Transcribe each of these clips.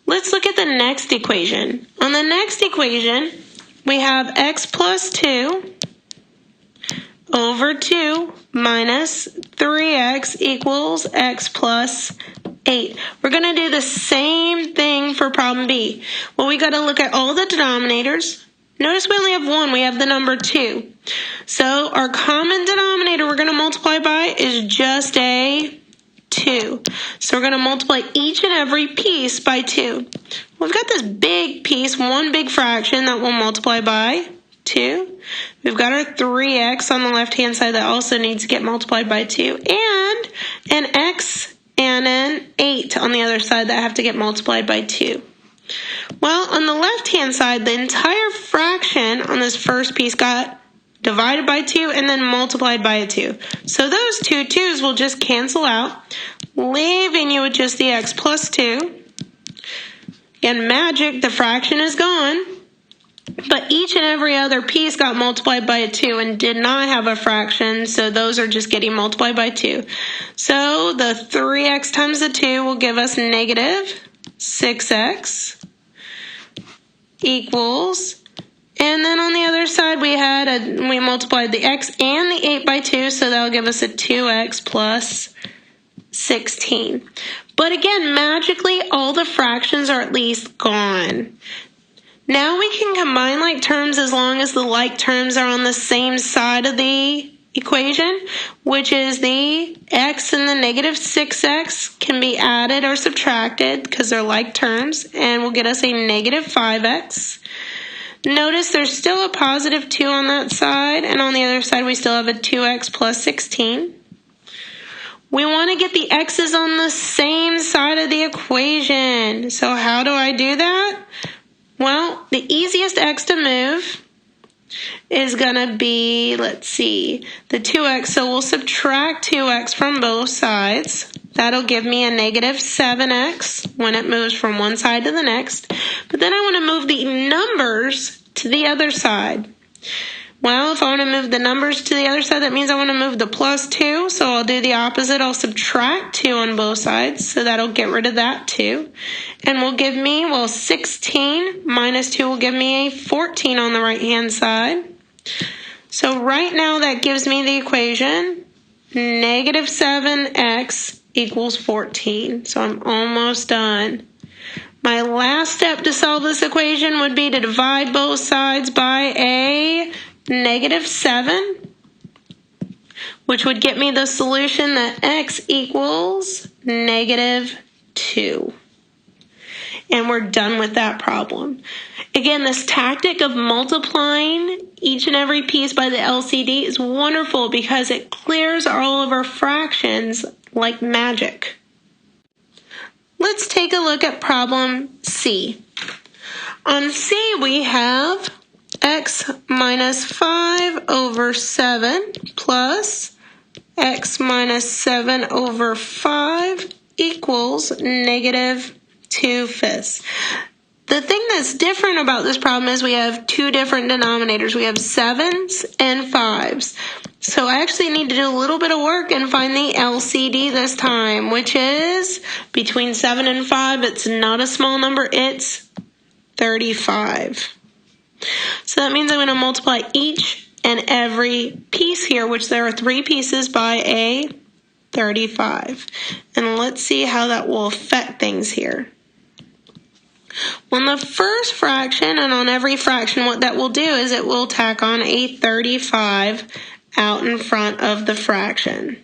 Let's look at the next equation. On the next equation, we have x plus 2 over 2 minus 3x equals x plus 8. We're going to do the same thing for problem B. Well, we got to look at all the denominators. Notice we only have one. We have the number 2. So our common denominator we're going to multiply by is just a 2. So we're going to multiply each and every piece by 2. We've got this big piece, one big fraction that we'll multiply by 2. We've got our 3x on the left-hand side that also needs to get multiplied by 2. And an x and an 8 on the other side that have to get multiplied by 2. Well, on the left-hand side, the entire fraction on this first piece got divided by 2 and then multiplied by a 2. So those two 2's will just cancel out, leaving you with just the x plus 2. Again, magic, the fraction is gone. But each and every other piece got multiplied by a 2 and did not have a fraction, so those are just getting multiplied by 2. So the 3x times the 2 will give us negative 6x equals, and then on the other side we multiplied the x and the 8 by 2, so that'll give us a 2x plus 16. But again, magically, all the fractions are at least gone. Now we can combine like terms as long as the like terms are on the same side of the equation, which is the x and the negative 6x can be added or subtracted because they're like terms, and will get us a negative 5x. Notice there's still a positive 2 on that side, and on the other side we still have a 2x plus 16. We want to get the x's on the same side of the equation. So how do I do that? Well, the easiest x to move is going to be, let's see, the 2x. So we'll subtract 2x from both sides. That'll give me a negative 7x when it moves from one side to the next. But then I want to move the numbers to the other side. Well, if I want to move the numbers to the other side, that means I want to move the plus 2. So I'll do the opposite. I'll subtract 2 on both sides. So that'll get rid of that 2. And will give me, well, 16 minus 2 will give me a 14 on the right-hand side. So right now that gives me the equation negative 7x equals 14. So I'm almost done. My last step to solve this equation would be to divide both sides by a negative 7, which would get me the solution that x equals negative 2. And we're done with that problem. Again, this tactic of multiplying each and every piece by the LCD is wonderful because it clears all of our fractions like magic. Let's take a look at problem C. On C, we have x minus 5 over 7 plus x minus 7 over 5 equals negative 2/5. The thing that's different about this problem is we have two different denominators. We have 7s and 5s. So I actually need to do a little bit of work and find the LCD this time, which is between 7 and 5. It's not a small number. It's 35. So that means I'm going to multiply each and every piece here, which there are 3 pieces, by a 35. And let's see how that will affect things here. On the first fraction and on every fraction, what that will do is it will tack on a 35 out in front of the fraction.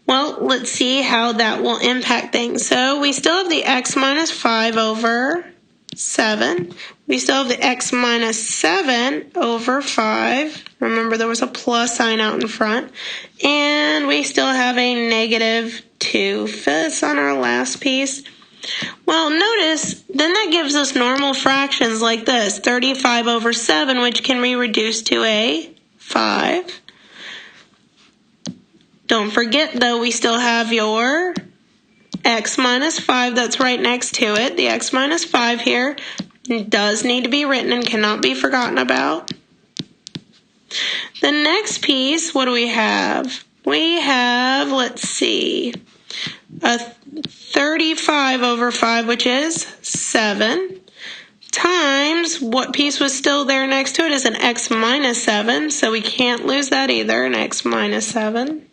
Well, let's see how that will impact things. So we still have the x minus 5 over 7. We still have the x minus 7 over 5. Remember, there was a plus sign out in front. And we still have a negative 2/5 on our last piece. Well, notice, then that gives us normal fractions like this, 35 over 7, which can be reduced to a 5. Don't forget, though, we still have your x minus 5 that's right next to it. The x minus 5 here does need to be written and cannot be forgotten about. The next piece, what do we have? We have, let's see, 35 over 5, which is 7, times what piece was still there next to it is an x minus 7, so we can't lose that either, an x minus 7,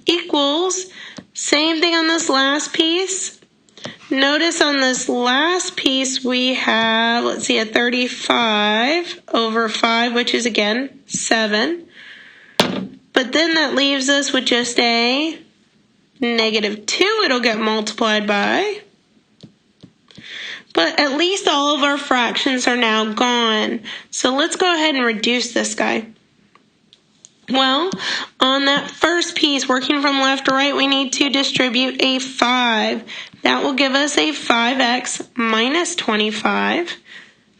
equals, same thing on this last piece. Notice on this last piece we have, let's see, a 35 over 5, which is again 7. But then that leaves us with just a negative 2 it'll get multiplied by. But at least all of our fractions are now gone. So let's go ahead and reduce this guy. Well, on that first piece, working from left to right, we need to distribute a 5. That will give us a 5x minus 25.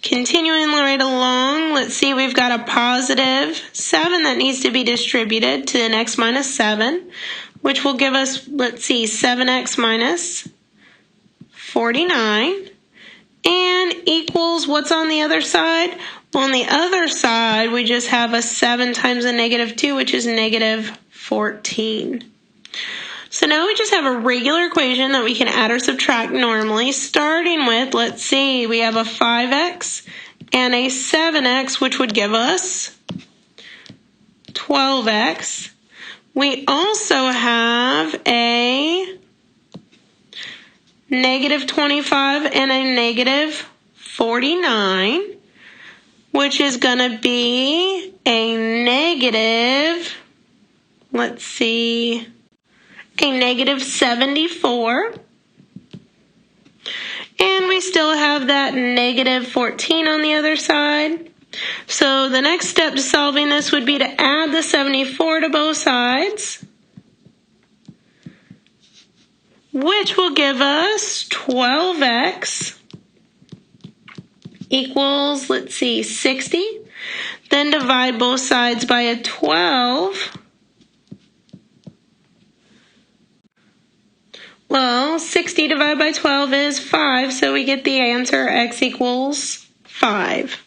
Continuing right along, let's see, we've got a positive 7 that needs to be distributed to the x minus 7, which will give us, let's see, 7x minus 49. And equals what's on the other side? Well, on the other side, we just have a 7 times a negative 2, which is negative 14. So now we just have a regular equation that we can add or subtract normally, starting with, let's see, we have a 5x and a 7x, which would give us 12x. We also have a negative 25 and a negative 49, which is going to be a negative, let's see, a negative 74. And we still have that negative 14 on the other side. So the next step to solving this would be to add the 74 to both sides, which will give us 12x equals, let's see, 60. Then divide both sides by a 12. Well, 60 divided by 12 is 5, so we get the answer x equals 5.